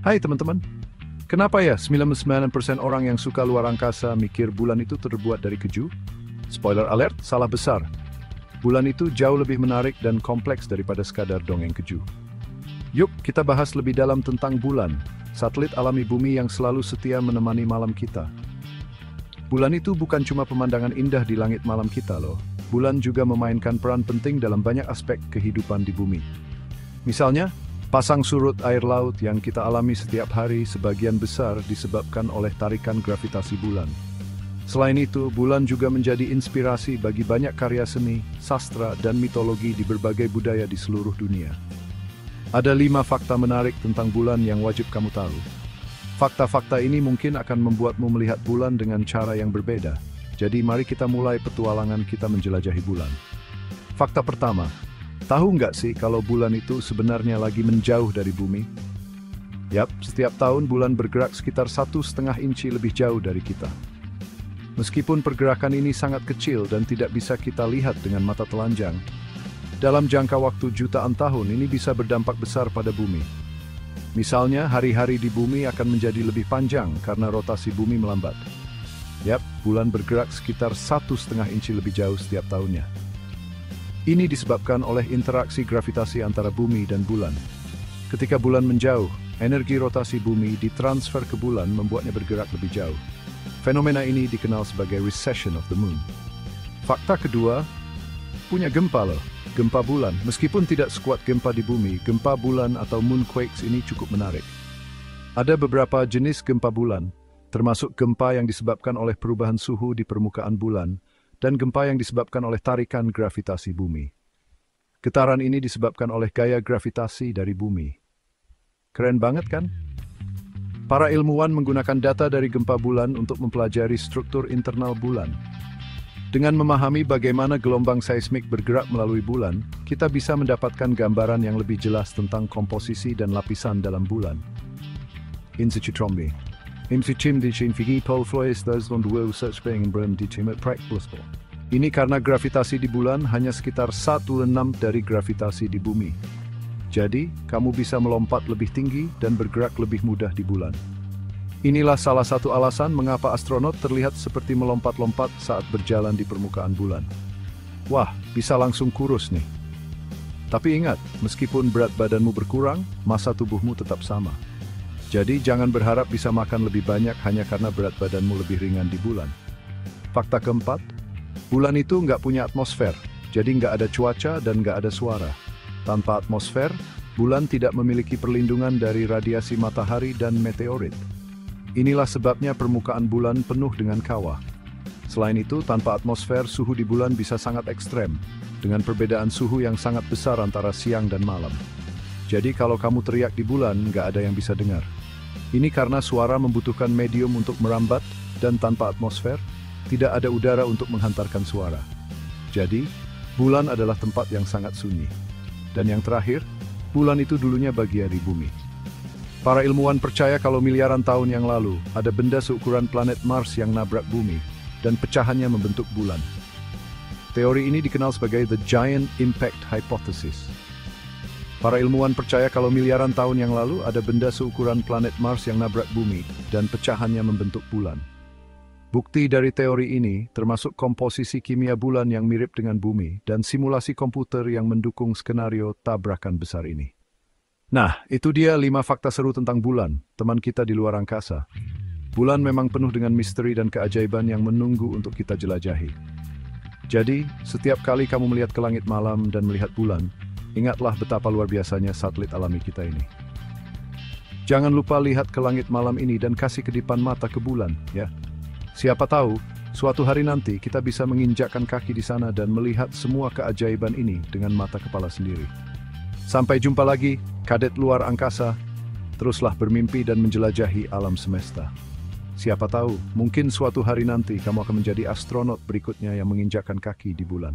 Hai teman-teman, kenapa ya 99% orang yang suka luar angkasa mikir bulan itu terbuat dari keju? Spoiler alert, salah besar. Bulan itu jauh lebih menarik dan kompleks daripada sekadar dongeng keju. Yuk kita bahas lebih dalam tentang bulan, satelit alami bumi yang selalu setia menemani malam kita. Bulan itu bukan cuma pemandangan indah di langit malam kita loh. Bulan juga memainkan peran penting dalam banyak aspek kehidupan di bumi. Misalnya, pasang surut air laut yang kita alami setiap hari sebagian besar disebabkan oleh tarikan gravitasi bulan. Selain itu, bulan juga menjadi inspirasi bagi banyak karya seni, sastra, dan mitologi di berbagai budaya di seluruh dunia. Ada 5 fakta menarik tentang bulan yang wajib kamu tahu. Fakta-fakta ini mungkin akan membuatmu melihat bulan dengan cara yang berbeda. Jadi mari kita mulai petualangan kita menjelajahi bulan. Fakta pertama, tahu nggak sih kalau bulan itu sebenarnya lagi menjauh dari bumi? Yap, setiap tahun bulan bergerak sekitar 1,5 inci lebih jauh dari kita. Meskipun pergerakan ini sangat kecil dan tidak bisa kita lihat dengan mata telanjang, dalam jangka waktu jutaan tahun ini bisa berdampak besar pada bumi. Misalnya, hari-hari di bumi akan menjadi lebih panjang karena rotasi bumi melambat. Yap, bulan bergerak sekitar 1,5 inci lebih jauh setiap tahunnya. Ini disebabkan oleh interaksi gravitasi antara bumi dan bulan. Ketika bulan menjauh, energi rotasi bumi ditransfer ke bulan membuatnya bergerak lebih jauh. Fenomena ini dikenal sebagai recession of the moon. Fakta kedua, punya gempa loh. Gempa bulan, meskipun tidak sekuat gempa di bumi, gempa bulan atau moonquakes ini cukup menarik. Ada beberapa jenis gempa bulan, termasuk gempa yang disebabkan oleh perubahan suhu di permukaan bulan, dan gempa yang disebabkan oleh tarikan gravitasi bumi. Getaran ini disebabkan oleh gaya gravitasi dari bumi. Keren banget kan? Para ilmuwan menggunakan data dari gempa bulan untuk mempelajari struktur internal bulan. Dengan memahami bagaimana gelombang seismik bergerak melalui bulan, kita bisa mendapatkan gambaran yang lebih jelas tentang komposisi dan lapisan dalam bulan. Ini karena gravitasi di bulan hanya sekitar 1/6 dari gravitasi di bumi. Jadi, kamu bisa melompat lebih tinggi dan bergerak lebih mudah di bulan. Inilah salah satu alasan mengapa astronot terlihat seperti melompat-lompat saat berjalan di permukaan bulan. Wah, bisa langsung kurus nih. Tapi ingat, meskipun berat badanmu berkurang, massa tubuhmu tetap sama. Jadi jangan berharap bisa makan lebih banyak hanya karena berat badanmu lebih ringan di bulan. Fakta keempat, bulan itu nggak punya atmosfer, jadi nggak ada cuaca dan nggak ada suara. Tanpa atmosfer, bulan tidak memiliki perlindungan dari radiasi matahari dan meteorit. Inilah sebabnya permukaan bulan penuh dengan kawah. Selain itu, tanpa atmosfer, suhu di bulan bisa sangat ekstrem, dengan perbedaan suhu yang sangat besar antara siang dan malam. Jadi kalau kamu teriak di bulan, nggak ada yang bisa dengar. Ini karena suara membutuhkan medium untuk merambat, dan tanpa atmosfer, tidak ada udara untuk menghantarkan suara. Jadi, bulan adalah tempat yang sangat sunyi. Dan yang terakhir, bulan itu dulunya bagian dari bumi. Para ilmuwan percaya kalau miliaran tahun yang lalu, ada benda seukuran planet Mars yang nabrak bumi, dan pecahannya membentuk bulan. Teori ini dikenal sebagai The Giant Impact Hypothesis. Para ilmuwan percaya kalau miliaran tahun yang lalu, ada benda seukuran planet Mars yang nabrak bumi, dan pecahannya membentuk bulan. Bukti dari teori ini termasuk komposisi kimia bulan yang mirip dengan bumi, dan simulasi komputer yang mendukung skenario tabrakan besar ini. Nah, itu dia 5 fakta seru tentang bulan, teman kita di luar angkasa. Bulan memang penuh dengan misteri dan keajaiban yang menunggu untuk kita jelajahi. Jadi, setiap kali kamu melihat ke langit malam dan melihat bulan, ingatlah betapa luar biasanya satelit alami kita ini. Jangan lupa lihat ke langit malam ini dan kasih kedipan mata ke bulan, ya. Siapa tahu, suatu hari nanti kita bisa menginjakkan kaki di sana dan melihat semua keajaiban ini dengan mata kepala sendiri. Sampai jumpa lagi, kadet luar angkasa. Teruslah bermimpi dan menjelajahi alam semesta. Siapa tahu, mungkin suatu hari nanti kamu akan menjadi astronot berikutnya yang menginjakkan kaki di bulan.